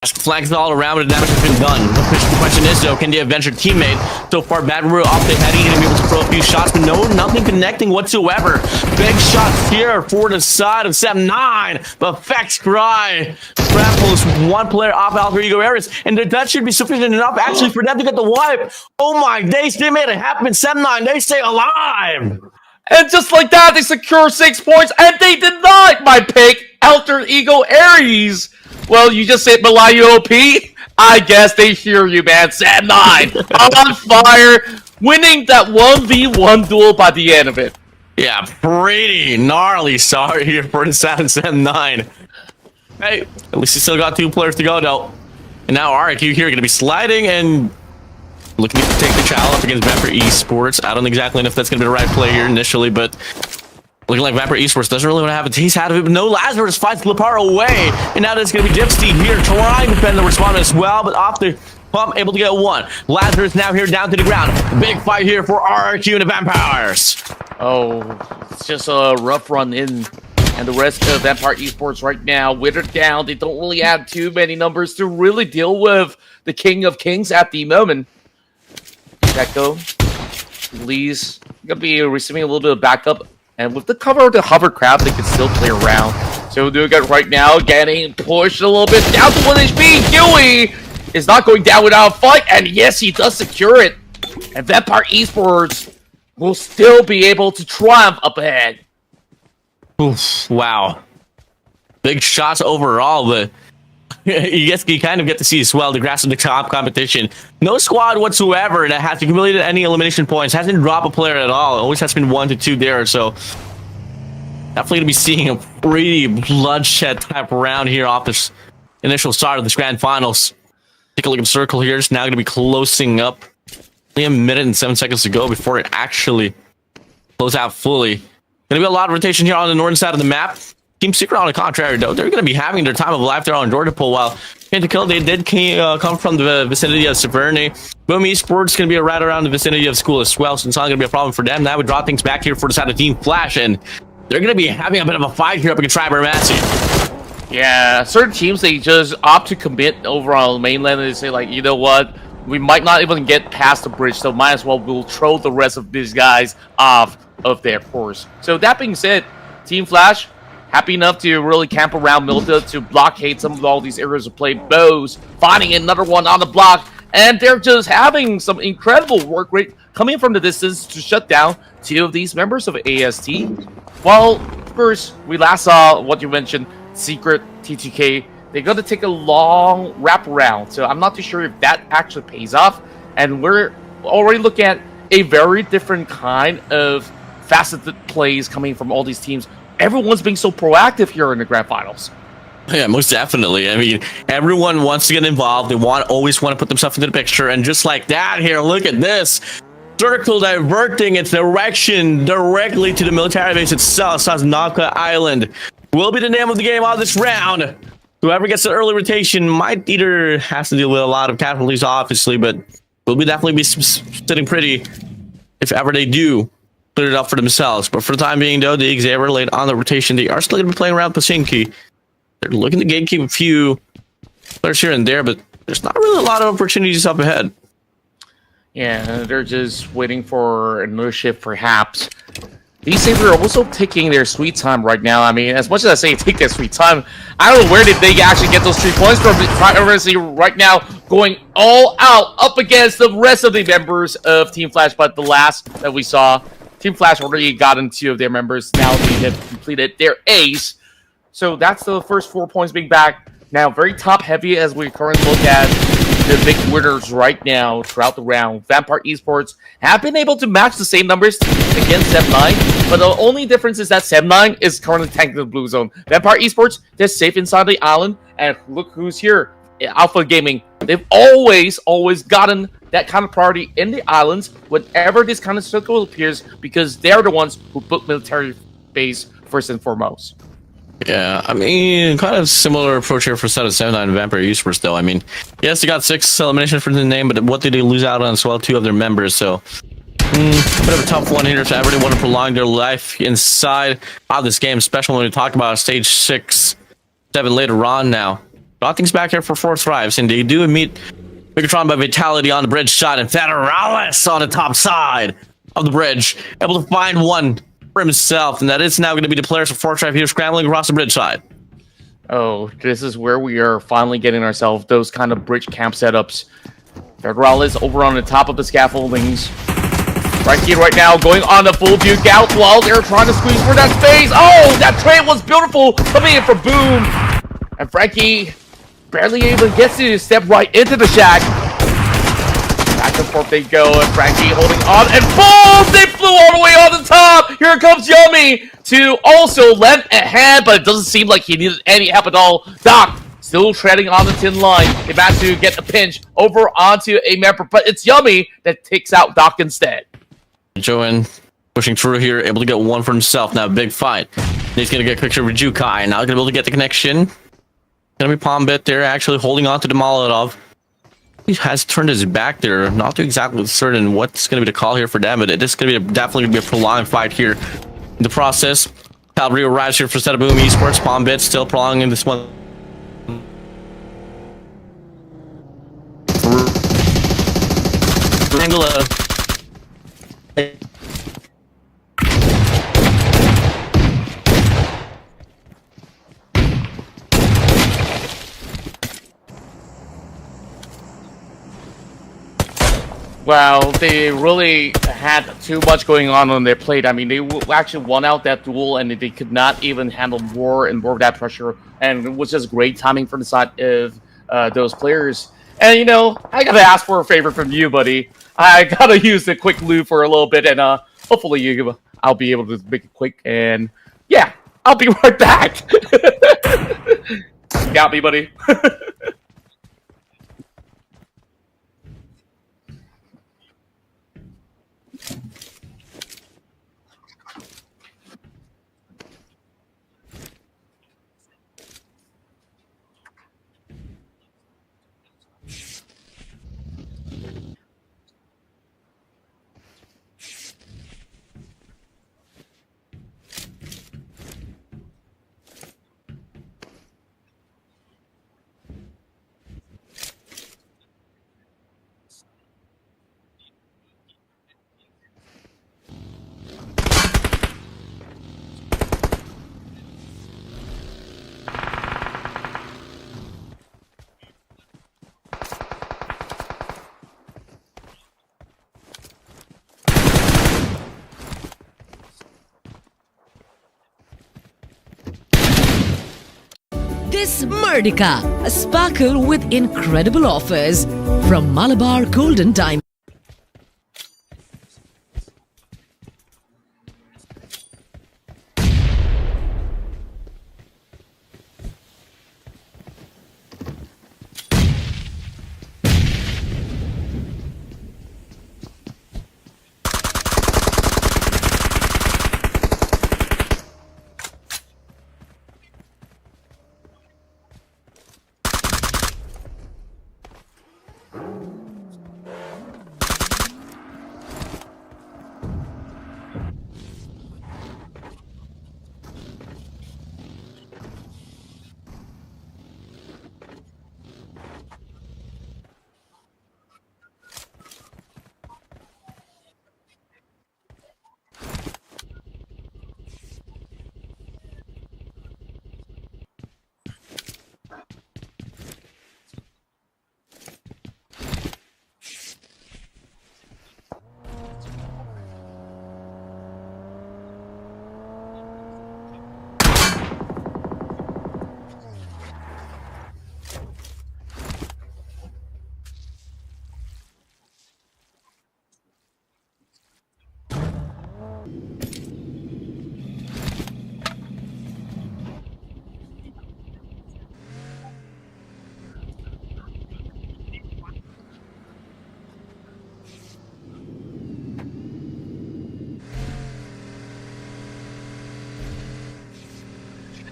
Flags all around, but the damage has been done. The question is, though, can the Avenger teammate? So far, Bad Roo off the head, going to be able to throw a few shots, but no, nothing connecting whatsoever. Big shots here for the side of 7-9, but Fex Cry grapples one player off Alter Ego Ares, and that should be sufficient enough, actually, for them to get the wipe. Oh my days, they made it happen. 7-9, they stay alive. And just like that, they secure 6 points, and they denied my pick, Alter Ego Ares. Well, you just said Malayu OP? I guess they hear you, man. 7-9 on fire, winning that 1v1 duel by the end of it. Yeah, pretty gnarly start here for the 7-9. Hey, at least you still got 2 players to go, though. And now RQ here going to be sliding and looking to take the challenge up against Vapor Esports. I don't exactly know if that's going to be the right play here initially, but looking like Vapor Esports doesn't really want to have a taste out of it, but no, Lazarus fights Lepar away, and now there's going to be Dipsty here trying to defend the respawn as well, but off the pump, able to get one. Lazarus now here down to the ground. Big fight here for RRQ and the Vampires. Oh, it's just a rough run in, and the rest of Vampire Esports right now, withered down. They don't really have too many numbers to really deal with the King of Kings at the moment. Echo, Lee's going to be receiving a little bit of backup. And with the cover of the hovercraft, they can still play around. So Dugat right now getting pushed a little bit down to 1 HP. Huey is not going down without a fight. And yes, he does secure it. And Vampire Esports will still be able to triumph up ahead. Oof, wow. Big shots overall, but you kind of get to see as well the grass of the top competition. No squad whatsoever that has accumulated any elimination points. Hasn't dropped a player at all. It always has been 1 to 2 there. So definitely going to be seeing a pretty bloodshed type round here off this initial start of this grand finals. Take a look at the circle here. It's now going to be closing up. Only a minute and 7 seconds to go before it actually close out fully. Going to be a lot of rotation here on the northern side of the map. Team Secret, on the contrary, though, they're going to be having their time of life there on Georgia Pool, while Pentakill, they did come from the vicinity of Severny. Boom Esports going to be right around the vicinity of school as well, so it's not going to be a problem for them. That would draw things back here for the side of Team Flash, and they're going to be having a bit of a fight here up against Tribermassey. Yeah, certain teams, they just opt to commit over on the mainland, and they say, like, you know what? We might not even get past the bridge, so might as well we'll throw the rest of these guys off of their course. So that being said, Team Flash, happy enough to really camp around Milta to blockade some of all these areas of play. Bows finding another one on the block, and they're just having some incredible work rate coming from the distance to shut down 2 of these members of AST. Well, of course, we last saw what you mentioned, Secret, TTK. They're going to take a long wraparound, so I'm not too sure if that actually pays off. And we're already looking at a very different kind of faceted plays coming from all these teams. Everyone's being so proactive here in the grand finals. Yeah, most definitely. I mean, everyone wants to get involved. They always want to put themselves into the picture. And just like that here, look at this. Circle diverting its direction directly to the military base itself. Saznaka Island will be the name of the game on this round. Whoever gets the early rotation might either have to deal with a lot of casualties, obviously, but will definitely be sitting pretty if ever they do put it up for themselves. But for the time being, though, the Xavier late on the rotation, they are still going to be playing around Pasinki. They're looking to gatekeep a few players here and there, but there's not really a lot of opportunities up ahead. Yeah, they're just waiting for another shift, perhaps. These Xavier are also taking their sweet time right now. I mean, as much as I say take their sweet time, I don't know where did they actually get those 3 points from. Obviously, right now, going all out up against the rest of the members of Team Flash, but the last that we saw, Team Flash already gotten 2 of their members. Now they have completed their ace. So that's the first 4 points being back. Now, very top-heavy as we currently look at the big winners right now throughout the round. Vampire Esports have been able to match the same numbers against 7-9, but the only difference is that 7-9 is currently tanking the blue zone. Vampire Esports, they're safe inside the island, and look who's here. Alpha Gaming. They've always gotten that kind of priority in the islands whenever this kind of circle appears, because they're the ones who put military base first and foremost. Yeah, I mean, kind of similar approach here for set of 7-9 and Vampire Esports, though. I mean, yes, they got 6 eliminations for the name, but what did they lose out on as well? 2 of their members, so bit of a tough one here if they really want to prolong their life inside of this game, especially when we talk about stage 6, 7 later on now. Nothing's back here for Fourth Thrives, and they do meet Megatron by Vitality on the bridge shot, and Federalis on the top side of the bridge, able to find one for himself, and that is now going to be the players for Fourth Thrive here scrambling across the bridge side. Oh, this is where we are finally getting ourselves those kind of bridge camp setups. Federalis over on the top of the scaffoldings. Frankie right now going on the full view gout while they're trying to squeeze for that space. Oh, that trade was beautiful coming in for Boom. And Frankie barely even gets to step right into the shack. Back and forth they go, and Frankie holding on, and boom! They flew all the way on the top! Here comes Yummy to also lend a hand, but it doesn't seem like he needed any help at all. Doc still treading on the thin line. They managed to get a pinch over onto a member, but it's Yummy that takes out Doc instead. Joen pushing through here, able to get one for himself. Now, big fight. He's going to get a picture with Jukai. Now, going to be able to get the connection. Going to be Palm Bit there, actually holding on to the Molotov. He has turned his back there. Not too exactly certain what's going to be the call here for them, but this is going to be definitely going to be a prolonged fight here. In the process, Cavalry arrives here for Set of Boom Esports. Palm Bit still prolonging this one. Angela. Well, they really had too much going on their plate. I mean, they actually won out that duel, and they could not even handle more and more of that pressure. And it was just great timing from the side of those players. And, you know, I gotta ask for a favor from you, buddy. I gotta use the quick loop for a little bit, and hopefully I'll be able to make it quick. And, yeah, I'll be right back. Got me, buddy. This Murdica, a sparkle with incredible offers from Malabar Golden Diamond.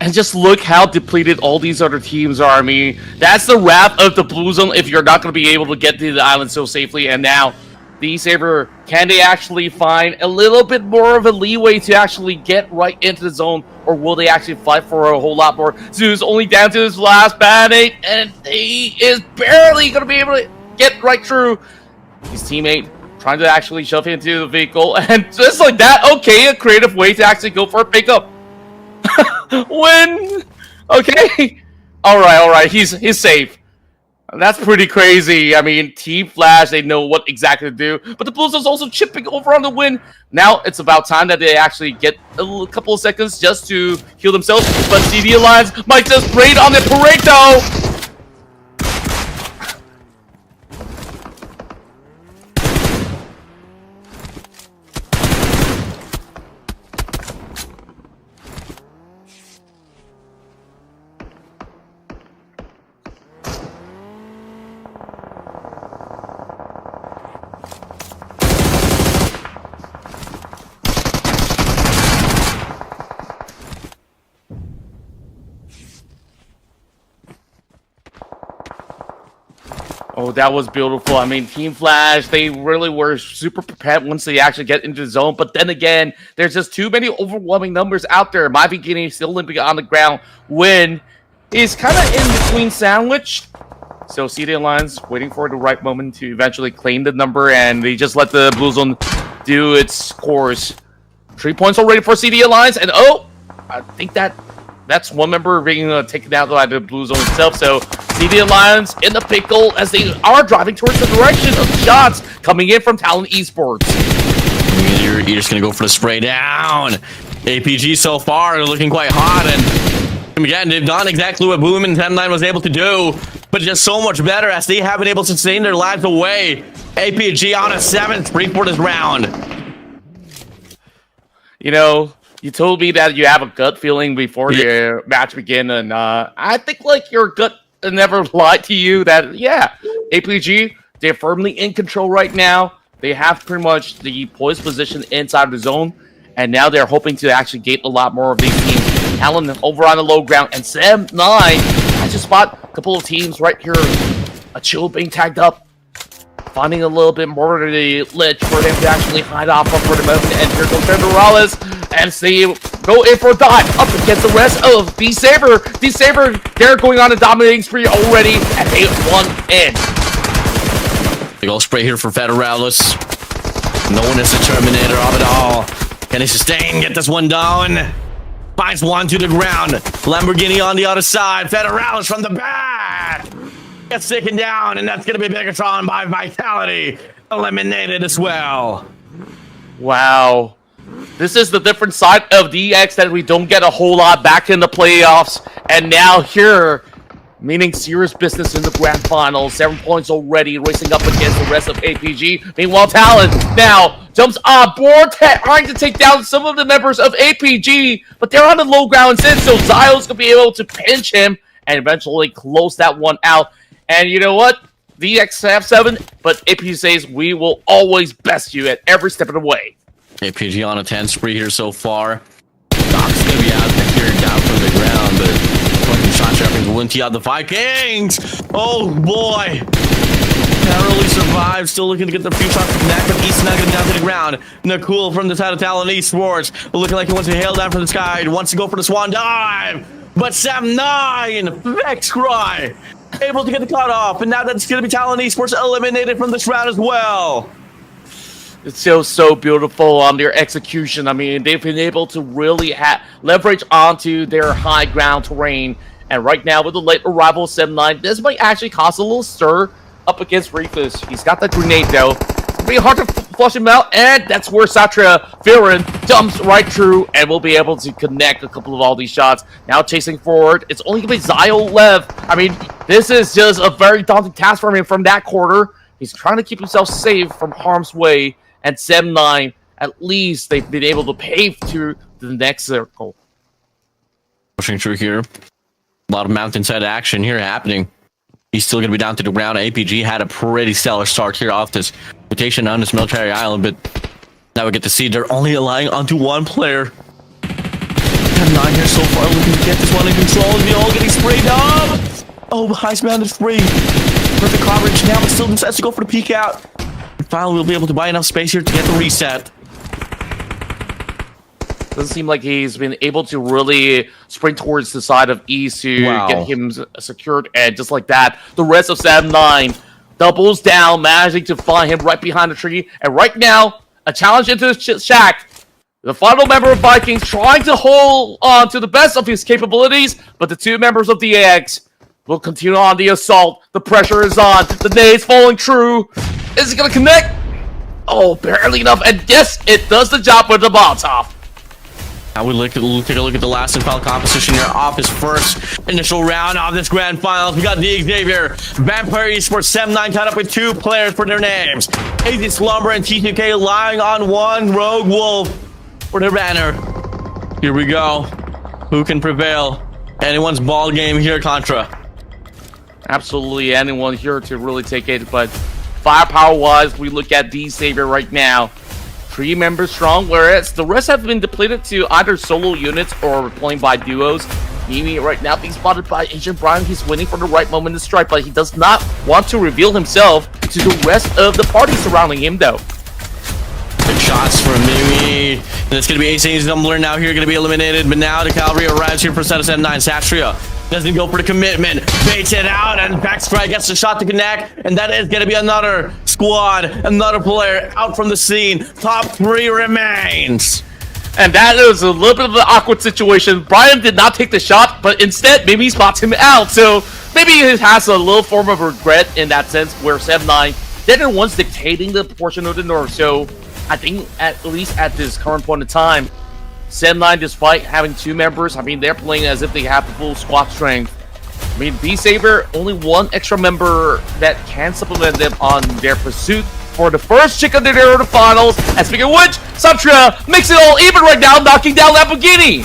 And just look how depleted all these other teams are. I mean, that's the wrap of the Blue Zone if you're not going to be able to get to the island so safely. And now, the Saber can they actually find a little bit more of a leeway to actually get right into the zone, or will they actually fight for a whole lot more? Zeus only down to his last bandit, and he is barely going to be able to get right through his teammate, trying to actually shove him into the vehicle, and just like that, okay, a creative way to actually go for a pickup. Win! Okay. Alright, he's safe. That's pretty crazy. I mean, Team Flash, they know what exactly to do. But the Blues is also chipping over on the win. Now it's about time that they actually get a couple of seconds just to heal themselves. But CD Alliance might just raid on the Pareto. Oh, that was beautiful. I mean, Team Flash, they really were super prepared once they actually get into the zone. But then again, there's just too many overwhelming numbers out there. My beginning still limping on the ground. Win is kind of in between sandwich. So CD Alliance waiting for the right moment to eventually claim the number, and they just let the Blue Zone do its course. 3 points already for CD Alliance, and oh, I think that's one member being taken out by the Blue Zone itself. So CD Alliance in the pickle as they are driving towards the direction of the shots coming in from Talon Esports. You're just gonna go for the spray down. APG so far looking quite hot, and again, they've done exactly what Boom and 10-9 was able to do, but just so much better as they have been able to sustain their lives away. APG on a 7th spree for this round. You know, you told me that you have a gut feeling before the match began, and I think like your gut never lied to you that, yeah, APG, they're firmly in control right now. They have pretty much the poised position inside the zone, and now they're hoping to actually get a lot more of these teams. Talon over on the low ground, and Sam 9 has to spot a couple of teams right here. A chill being tagged up, finding a little bit more of the ledge for them to actually hide off of for the moment. And here goes Morales, and they go in for a dive up against the rest of D-Saber. D-Saber, they're going on a dominating spree already, and they won in. Big ol' spray here for Federalis. Known as the Terminator of it all. Can he sustain? Get this one down. Finds one to the ground. Lamborghini on the other side. Federalis from the back. Gets taken down, and that's going to be Megatron by Vitality. Eliminated as well. Wow. This is the different side of DX that we don't get a whole lot back in the playoffs. And now here, meaning serious business in the grand final. 7 points already, racing up against the rest of APG. Meanwhile, Talon now jumps on board, trying to take down some of the members of APG, but they're on the low ground instead, so Zio's gonna be able to pinch him and eventually close that one out. And you know what? DX have 7, but APG says we will always best you at every step of the way. APG on a 10 spree here so far. Doc's gonna be out here down from the ground, but fucking shot trapping to win out the Vikings. Oh boy. Narrowly survived, still looking to get the few shots to connect, but he's snuggling down to the ground. Nakul from the side of Talon Esports, looking like he wants to hail down from the sky, wants to go for the swan dive. But Sam 9, Vex Cry, able to get the cut off, and now that's gonna be Talon Esports eliminated from this round as well. It's so beautiful on their execution. I mean, they've been able to really leverage onto their high ground terrain. And right now, with the late arrival of 7-9, this might actually cause a little stir up against Rufus. He's got that grenade, though. It's pretty hard to flush him out. And that's where Satra Viren jumps right through and will be able to connect a couple of all these shots. Now chasing forward. It's only going to be Zio left. I mean, this is just a very daunting task for him from that quarter. He's trying to keep himself safe from harm's way. And 7-9, at least they've been able to pave to the next circle. Pushing through here. A lot of mountainside action here happening. He's still going to be down to the ground. APG had a pretty stellar start here off this rotation on this military island, but now we get to see they're only relying onto one player. 10-9 here so far, looking to get this one in control. The all getting sprayed up. Oh, highest mounted spree. Perfect coverage now, but still decides to go for the peek out. File will be able to buy enough space here to get the reset. Doesn't seem like he's been able to really sprint towards the side of East to get him secured, and just like that, the rest of 7-9 doubles down, managing to find him right behind the tree. And right now, a challenge into the shack. The final member of Vikings trying to hold on to the best of his capabilities, but the two members of the AX will continue on the assault. The pressure is on. The nade's falling true. Is it going to connect? Oh, barely enough. And yes, it does the job with the Molotov. Now we take a look at the last and final composition here off his first initial round of this grand finals. We got the Xavier, Vampire Esports 7-9 tied up with 2 players for their names. AZ Slumber and T2K lying on one Rogue Wolf for their banner. Here we go. Who can prevail? Anyone's ball game here, Contra. Absolutely anyone here to really take it, but firepower-wise, we look at the Xavier right now. 3 members strong, whereas the rest have been depleted to either solo units or playing by duos. Mimi right now being spotted by Agent Brian. He's waiting for the right moment to strike, but he does not want to reveal himself to the rest of the party surrounding him, though. Big shots from Mimi. And it's going to be AZ Zumbler now here, going to be eliminated. But now the cavalry arrives here for set of 7-9. Satria doesn't go for the commitment. Baits it out, and Backstrike gets the shot to connect. And that is going to be another squad, another player out from the scene. Top 3 remains. And that is a little bit of an awkward situation. Brian did not take the shot, but instead Mimi spots him out. So maybe he has a little form of regret in that sense, where 7-9 didn't once dictating the portion of the North. So I think at least at this current point in time, 7-9, despite having 2 members, I mean, they're playing as if they have the full squad strength. I mean, B-Saber, only 1 extra member that can supplement them on their pursuit for the first chick of the finals. And speaking of which, Satria makes it all even right now, knocking down Lamborghini.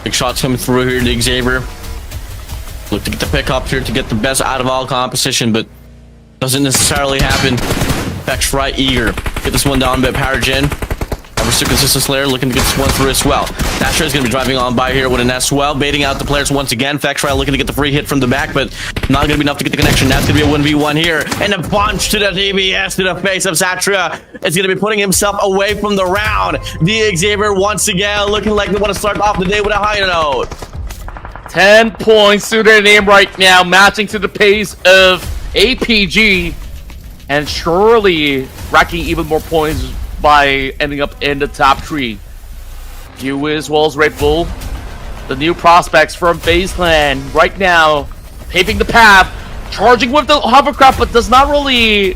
Big shots coming through here to Xavier. Look to get the pick up here to get the best out of all composition, but doesn't necessarily happen. Beck's right, eager. Get this one down, but Paragen. Still consistent Slayer looking to get this one through as well. Dasher is going to be driving on by here with an S well, baiting out the players once again. Fextry looking to get the free hit from the back, but not going to be enough to get the connection. That's going to be a 1v1 here, and a punch to the DBS to the face of Satria is going to be putting himself away from the round. The Xavier once again looking like they want to start off the day with a high note. 10 points to their name right now, matching to the pace of APG, and surely racking even more points by ending up in the top 3. You as well as Red Bull, the new prospects from FaZe Clan right now paving the path, charging with the hovercraft, but does not really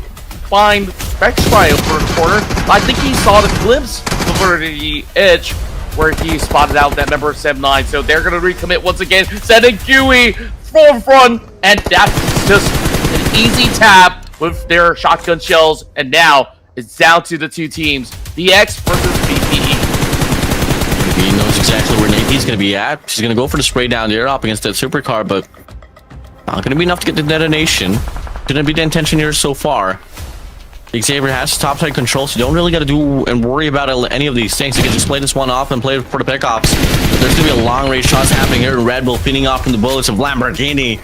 find Backstrike over the corner. I think he saw the glimpse over the edge where he spotted out that member of 7-9, so they're going to recommit once again, sending Gooey forefront, and that's just an easy tap with their shotgun shells, and now it's down to the 2 teams, the X versus BPE. BPE knows exactly where Nate's going to be at. She's going to go for the spray down there up against that supercar, but not going to be enough to get the detonation. Didn't be the intention here so far. Xavier has topside control, so you don't really got to do and worry about any of these things. You can just play this one off and play for the pickoffs. But there's going to be a long range shots happening here. Red Bull feeding off from the bullets of Lamborghini.